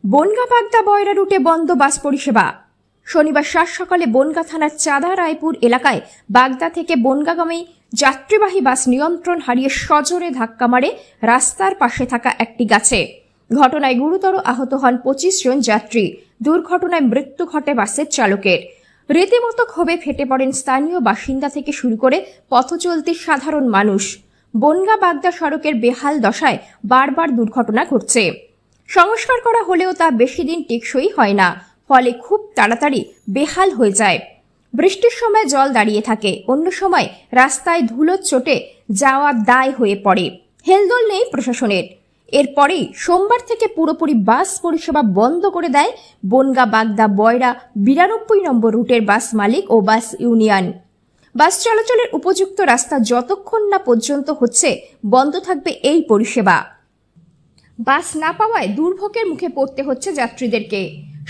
বনগাঁ বাগদা বয়রা রুটে বন্ধ বাস পরিষেবা। শনিবার সাত সকালে বনগাঁ থানার চাঁদা রায়পুর এলাকায় বাগদা থেকে বনগাঁগামী যাত্রীবাহী বাস নিয়ন্ত্রণ হারিয়ে সজোরে ধাক্কা মারে রাস্তার পাশে থাকা একটি গাছে। ঘটনায় গুরুতর আহত হন 25 জন যাত্রী। দুর্ঘটনায় মৃত্যু ঘটে বাসের চালকের। রীতিমতো ক্ষোভে ফেটে পড়েন স্থানীয় বাসিন্দা থেকে শুরু করে পথচলতি সাধারণ মানুষ। বনগাঁ বাগদা সড়কের বেহাল দশায় বারবার দুর্ঘটনা ঘটছে। সংস্কার করা হলেও তা বেশি দিন টেকসই হয় না, ফলে খুব তাড়াতাড়ি বেহাল হয়ে যায়। বৃষ্টির সময় জল দাঁড়িয়ে থাকে, অন্য সময় রাস্তায় ধুলোর চোটে যাওয়া দায় হয়ে পড়ে। হেলদোল নেই প্রশাসনের। এরপরেই সোমবার থেকে পুরোপুরি বাস পরিষেবা বন্ধ করে দেয় বনগাঁ বাগদা বয়রা 92 নম্বর রুটের বাস মালিক ও বাস ইউনিয়ন। বাস চলাচলের উপযুক্ত রাস্তা যতক্ষণ না পর্যন্ত হচ্ছে বন্ধ থাকবে এই পরিষেবা। বাস না পাওয়ায় দুর্ভোগের মুখে পড়তে হচ্ছে যাত্রীদেরকে।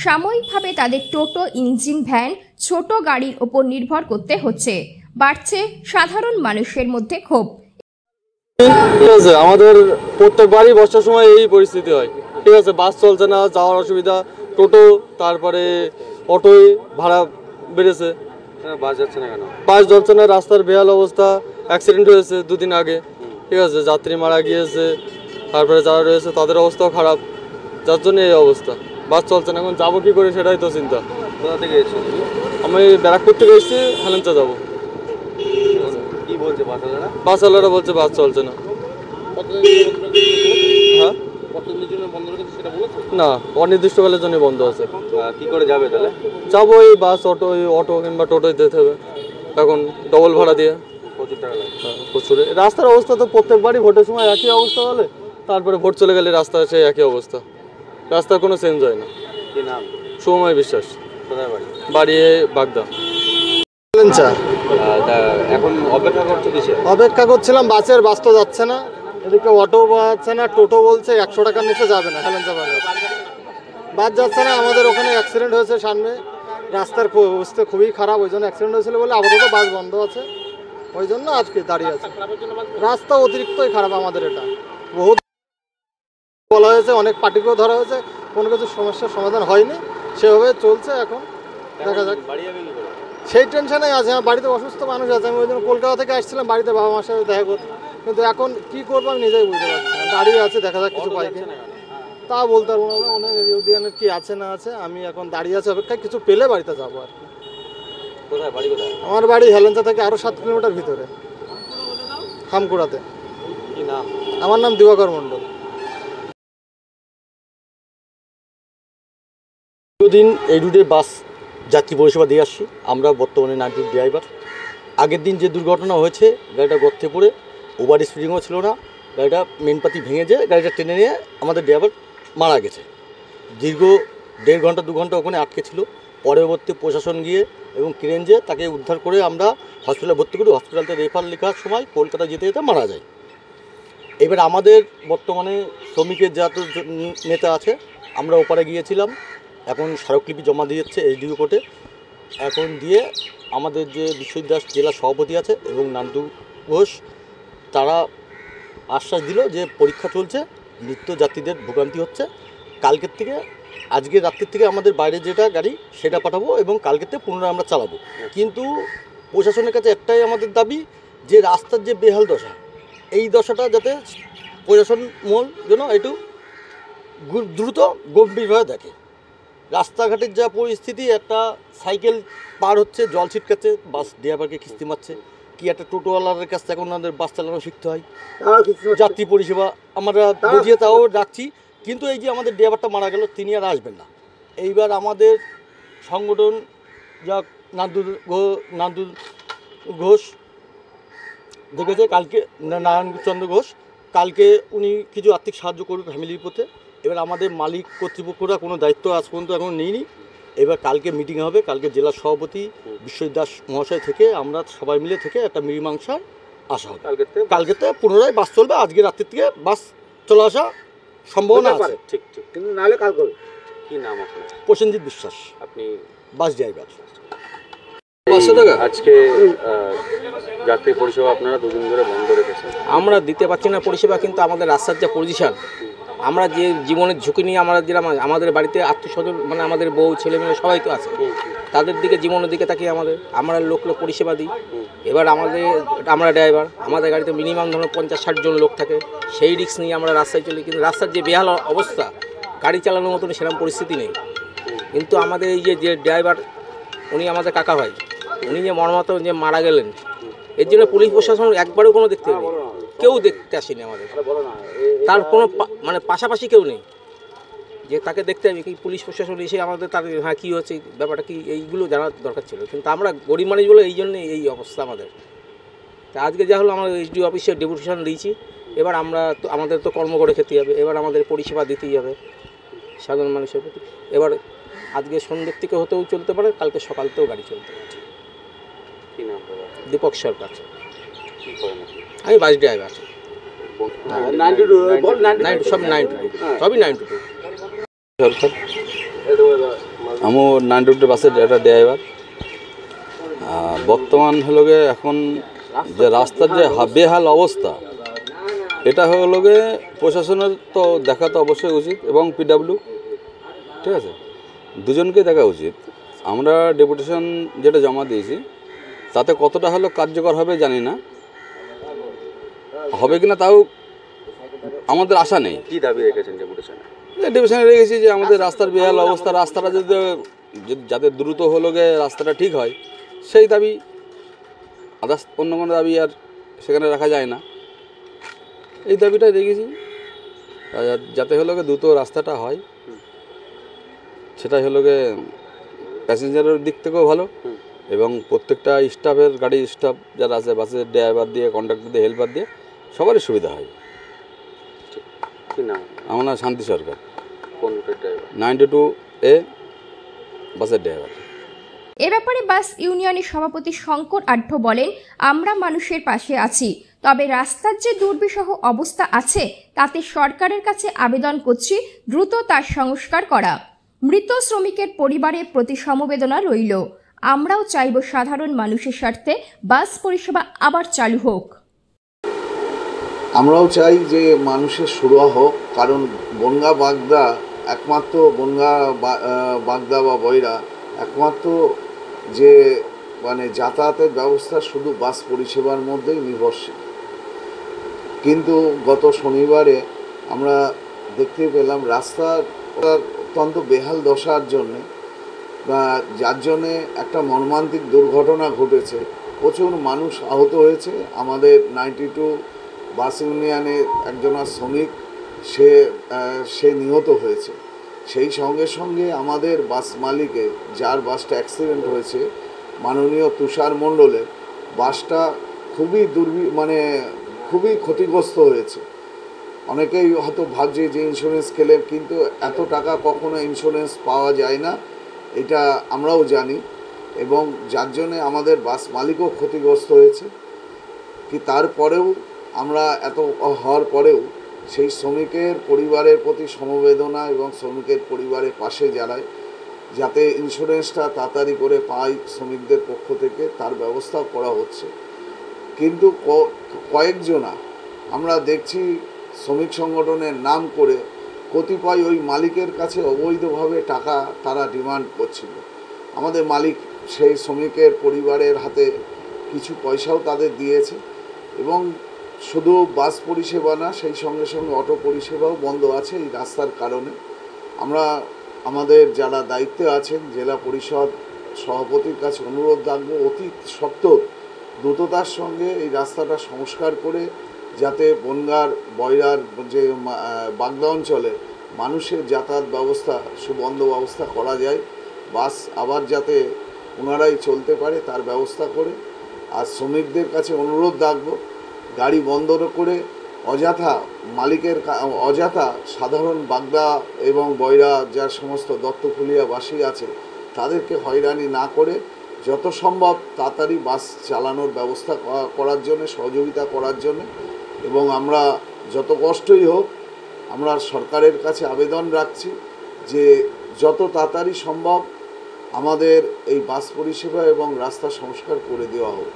সাময়িকভাবে তাদের টোটো, ইঞ্জিন ভ্যান, ছোট গাড়ির ওপর নির্ভর করতে হচ্ছে। বাড়ছে সাধারণ মানুষের মধ্যে ক্ষোভ। ঠিক আছে, আমাদের প্রত্যেকবারই বর্ষার সময় এই পরিস্থিতি হয়। ঠিক আছে, বাস চলছে না, যাওয়ার অসুবিধা, টোটো, তারপরে অটোয় ভাড়া বেড়েছে। বাস যাচ্ছে না কেন? বাস চলছে না, রাস্তার বেহাল অবস্থা। অ্যাক্সিডেন্ট হয়েছে 2 দিন আগে। ঠিক আছে, যাত্রী মারা গিয়েছে, তারপরে যারা রয়েছে তাদের অবস্থাও খারাপ, যার জন্য এই অবস্থা। বাস চলছে না, এখন যাবো কি করে সেটাই তো চিন্তা। কোথা থেকে এসেছেন? আমি ব্যারাকপুর থেকে এসেছি, হেলেঞ্চা যাবো। কি বলছে বাসওয়ালারা? বাসওয়ালারা বলছে বাস চলছে না। হ্যাঁ, না, অনির্দিষ্টকালের জন্য বন্ধ আছে। কি করে যাবে তাহলে? যাবো এই বাস, অটো কিংবা টোটোয় যেতে হবে, এখন ডবল ভাড়া দিয়ে। প্রচুর টাকা লাগবে। প্রচুর। রাস্তার অবস্থা তো প্রত্যেকবারই ভোটের সময় একই অবস্থা হলে, তারপরে ভোট চলে গেলে রাস্তা সেই একই অবস্থা, রাস্তার কোনো চেঞ্জ হয় না। কি নাম? সুময় বিশ্বাস। কোথায় বাড়ি? বাড়ি বাগদা। এখন অপেক্ষা করছো কিসে? অপেক্ষা করছিলাম বাসের, বাস তো যাচ্ছে না। এদিকে অটো যাচ্ছে না, টোটো বলছে 100 টাকার নিচে যাবে না। হেলেঞ্চা বাস যাচ্ছে না। আমাদের ওখানে অ্যাক্সিডেন্ট হয়েছে সামনে, রাস্তার অবস্থা খুবই খারাপ, ওই জন্য অ্যাক্সিডেন্ট হয়েছিল বলে আপাতত বাস বন্ধ আছে, ওই জন্য আজকে দাঁড়িয়ে আছে। রাস্তা অতিরিক্তই খারাপ আমাদের, এটা বহুত বলা হয়েছে, অনেক পার্টিকেও ধরা হয়েছে, কোনো কিছু সমস্যার সমাধান হয়নি, সেভাবে চলছে। এখন দেখা যাক। সেই টেনশনে আছে, আমার বাড়িতে অসুস্থ মানুষ আছে। আমি ওই জন্য কলকাতা থেকে আসছিলাম বাড়িতে বাবা মার সাথে দেখা করতে, কিন্তু এখন কি করবো আমি নিজেই বুঝতে পারছি না। দাঁড়িয়ে আছে, দেখা যাক কিছু পাই কিনা, তা বলতে পারবো না। ইউনিয়নের কি আছে না আছে, আমি এখন দাঁড়িয়ে আছি অপেক্ষায়, কিছু পেলে বাড়িতে যাবো আর কি। কোথায় বাড়ি? কোথায়? আমার বাড়ি হেলেঞ্চা থেকে আরও 7 কিলোমিটার ভিতরে, খামকুড়াতে। কি নাম? আমার নাম দিবাকর মণ্ডল। দীর্ঘদিন এই রুটে বাস যাত্রী পরিষেবা দিয়ে আসছি। আমরা বর্তমানে নাইট রুট ড্রাইভার। আগের দিন যে দুর্ঘটনা হয়েছে, গাড়িটা গর্তে পড়ে, ওভার স্পিডিংও ছিল না, গাড়িটা মেন পাতি ভেঙে যেয়ে গাড়িটা টেনে নিয়ে আমাদের ড্রাইভার মারা গেছে। দীর্ঘ 1.5 ঘন্টা 2 ঘন্টা ওখানে আটকে ছিল। পরবর্তী প্রশাসন গিয়ে এবং ক্রেন যেয়ে তাকে উদ্ধার করে আমরা হসপিটালে ভর্তি করি। হসপিটালতে রেফার লেখার সময় কলকাতা যেতে যেতে মারা যায়। এবার আমাদের বর্তমানে শ্রমিকের যত নেতা আছে, আমরা ওপারে গিয়েছিলাম, এখন স্মারকলিপি জমা দিয়েছে এসডিও কোর্টে। এখন দিয়ে আমাদের যে বিশ্ববিদ্যাস জেলা সভাপতি আছে এবং নান্দু ঘোষ, তারা আশ্বাস দিল যে পরীক্ষা চলছে, নিত্য যাত্রীদের ভোগান্তি হচ্ছে, কালকের থেকে, আজকে রাত্রির থেকে আমাদের বাইরে যেটা গাড়ি সেটা পাঠাবো এবং কালকের থেকে পুনরায় আমরা চালাবো। কিন্তু প্রশাসনের কাছে একটাই আমাদের দাবি, যে রাস্তার যে বেহাল দশা, এই দশাটা যাতে প্রশাসন মহল যেন একটু দ্রুত গম্ভীরভাবে দেখে। রাস্তাঘাটের যা পরিস্থিতি, একটা সাইকেল পার হচ্ছে, জল ছিটকাচ্ছে, বাস ড্রাইভারকে কিস্তি মারছে, কি একটা টোটোওয়ালার কাছ থেকে আমাদের বাস চালানো শিখতে হয়। যাত্রী পরিষেবা আমরা বুঝিয়ে তাও রাখছি, কিন্তু এই যে আমাদের ড্রাইভারটা মারা গেল, তিনি আর আসবেন না। এইবার আমাদের সংগঠন যা নান্দু ঘোষ দেখেছে, কালকে নারায়ণচন্দ্র ঘোষ, কালকে উনি কিছু আর্থিক সাহায্য করবে ফ্যামিলির পথে। এবার আমাদের মালিক কর্তৃপক্ষরা কোনো দায়িত্ব আজ পর্যন্ত এখন নেইনি। এবার কালকে মিটিং হবে, কালকে জেলা সভাপতি বিশ্বজিৎ মহাশয় থেকে আমরা সবাই মিলে থেকে একটা মীমাংসায় আসা হবে। কালকে থেকে পুনরায় বাস চলবে, আজকে রাত্রির থেকে বাস চলে আসা সম্ভাবনা আছে। ঠিক ঠিক, কিন্তু নাহলে কাল করবে। কি নাম আপনার? প্রসেনজিৎ বিশ্বাস। আপনি বাস ড্রাইভার। আজকে যাত্রী পরিষেবা আপনারা 2 দিন ধরে বন্ধ রেখেছেন। আমরা দিতে পারছি না পরিষেবা, কিন্তু আমাদের রাস্তার যে পজিশন, আমরা যে জীবনের ঝুঁকি নিয়ে আমরা যেরকম আমাদের বাড়িতে আত্মীয়স্বজন মানে আমাদের বউ ছেলে মেয়ে সবাই তো আছে, তাদের দিকে জীবনের দিকে তাকিয়ে আমরা লোক পরিষেবা দিই। এবার আমরা ড্রাইভার, আমাদের গাড়িতে মিনিমাম ধরুন 50-60 জন লোক থাকে, সেই রিস্ক নিয়ে আমরা রাস্তায় চলি। কিন্তু রাস্তার যে বেহাল অবস্থা, গাড়ি চালানোর মতন সেরকম পরিস্থিতি নেই। কিন্তু আমাদের এই যে ড্রাইভার, উনি আমাদের কাকা ভাই, উনি যে মর্মাহত যে মারা গেলেন, এর জন্য পুলিশ প্রশাসন একবারও কোনো দেখতে পারেনি, কেউ দেখতে আসেনি আমাদের। তার কোনো মানে পাশাপাশি কেউ নেই যে তাকে দেখতে হবে কি পুলিশ প্রশাসন এসে আমাদের তার হ্যাঁ কী হচ্ছে ব্যাপারটা কি, এইগুলো জানার দরকার ছিল। কিন্তু আমরা গরিব মানুষ বলে এই জন্যে এই অবস্থা আমাদের। তা আজকে যা হলো, আমরা এসডি অফিসে ডেপুটেশন দিয়েছি। এবার আমাদের তো কর্ম করে খেতে হবে, এবার আমাদের পরিষেবা দিতেই হবে সাধারণ মানুষের প্রতি। এবার আজকে সন্ধ্যের থেকে হতেও চলতে পারে, কালকে সকালতেও গাড়ি চলতে পারে। কি নাম দাদা? দীপক সরকার। কি করেন আপনি? আমি বাস ড্রাইভার। 92 সব 92, সবই 92। সরকার, আমি 92 বাসের একটা ড্রাইভার। বর্তমান হলো গে এখন যে রাস্তার যে বেহাল অবস্থা, এটা হলো গে প্রশাসনের তো দেখা তো অবশ্যই উচিত, এবং পিডাব্লিউ, ঠিক আছে, দুজনকে দেখা উচিত। আমরা ডেপুটেশন যেটা জমা দিয়েছি তাতে কতটা হলো কার্যকর হবে জানি না, হবে কিনা তাও আমাদের আশা নেই। কি দাবি রেখেছেন ডেপুটেশনে? ডেপুটেশনে রেখেছি যে আমাদের রাস্তার বেহাল অবস্থা, রাস্তাটা যদি যাতে দ্রুত হলো গে রাস্তাটা ঠিক হয়, সেই দাবি। আদার্স অন্য কোনো দাবি আর সেখানে রাখা যায় না, এই দাবিটাই রেখেছি, যাতে হলো গে দ্রুত রাস্তাটা হয়। সেটাই হলো গে প্যাসেঞ্জারের দিক থেকেও ভালো, এবং প্রত্যেকটা স্টাফের, গাড়ির স্টাফ যারা আছে, বাসের ড্রাইভার দিয়ে, কন্ডাক্টর দিয়ে, হেল্পার দিয়ে, সবারই সুবিধা হয়। কি নাম? আমার নাম শান্তি সরকার, কোন রুটের ড্রাইভার? 92A বাসের ড্রাইভার। এ ব্যাপারে বাস ইউনিয়নের সভাপতি শঙ্কর আঢ্য বলেন, আমরা মানুষের পাশে আছি, তবে রাস্তার যে দুর্বিষহ অবস্থা আছে তাতে সরকারের কাছে আবেদন করছি দ্রুত তার সংস্কার করা। মৃত শ্রমিকের পরিবারের প্রতি সমবেদনা রইল। আমরাও চাইব সাধারণ মানুষের স্বার্থে বাস পরিষেবা আবার চালু হোক। আমরাও চাই যে মানুষের সুরাহা হোক, কারণ বনগা বাগদা একমাত্র, বনগা বাগদা বা বৈরা একমাত্র যে মানে যাতায়াতের ব্যবস্থা শুধু বাস পরিষেবার মধ্যেই নির্ভরশীল। কিন্তু গত শনিবারে আমরা দেখতে পেলাম রাস্তার অত্যন্ত বেহাল দশার জন্যে, যার জন্যে একটা মর্মান্তিক দুর্ঘটনা ঘটেছে, প্রচুর মানুষ আহত হয়েছে। আমাদের 92 বাস ইউনিয়নের একজন শ্রমিক সে নিহত হয়েছে। সেই সঙ্গে সঙ্গে আমাদের বাস মালিকের, যার বাসটা অ্যাক্সিডেন্ট হয়েছে, মাননীয় তুষার মণ্ডলের বাসটা খুবই ক্ষতিগ্রস্ত হয়েছে। অনেকেই হয়তো ভাবছে যে ইন্স্যুরেন্স ক্লেম, কিন্তু এত টাকা কখনো ইন্স্যুরেন্স পাওয়া যায় না, এটা আমরাও জানি, এবং যার জন্যে আমাদের বাস মালিকও ক্ষতিগ্রস্ত হয়েছে। কি তারপরেও আমরা এত হওয়ার পরেও সেই শ্রমিকের পরিবারের প্রতি সমবেদনা এবং শ্রমিকের পরিবারের পাশে দাঁড়ায়, যাতে ইন্স্যুরেন্সটা তাড়াতাড়ি করে পায় শ্রমিকদের পক্ষ থেকে, তার ব্যবস্থা করা হচ্ছে। কিন্তু কয়েকজনা আমরা দেখছি শ্রমিক সংগঠনের নাম করে কতিপয় ওই মালিকের কাছে অবৈধভাবে টাকা তারা ডিমান্ড করছিল। আমাদের মালিক সেই শ্রমিকের পরিবারের হাতে কিছু পয়সাও তাদের দিয়েছে, এবং শুধু বাস পরিষেবা না, সেই সঙ্গে সঙ্গে অটো পরিষেবাও বন্ধ আছে এই রাস্তার কারণে। আমরা আমাদের যারা দায়িত্বে আছেন, জেলা পরিষদ সভাপতির কাছে অনুরোধ রাখবো অতি সত্বর দ্রুততার সঙ্গে এই রাস্তাটা সংস্কার করে, যাতে বনগাঁর বয়রার যে বাগদা অঞ্চলে মানুষের যাতায়াত ব্যবস্থা সুবন্দোবস্ত করা যায়, বাস আবার যাতে ওনারাই চলতে পারে তার ব্যবস্থা করে। আর শ্রমিকদের কাছে অনুরোধ রাখবো, গাড়ি বন্ধ করে অযথা সাধারণ বাগদা এবং বয়রা যার সমস্ত দত্তফুলিয়াবাসী আছে তাদেরকে হয়রানি না করে যত সম্ভব তাড়াতাড়ি বাস চালানোর ব্যবস্থা করার জন্য, সহযোগিতা করার জন্য। এবং আমরা যত কষ্টই হোক, আমরা সরকারের কাছে আবেদন রাখছি যে যত তাড়াতাড়ি সম্ভব আমাদের এই বাস পরিষেবা এবং রাস্তা সংস্কার করে দেওয়া হোক।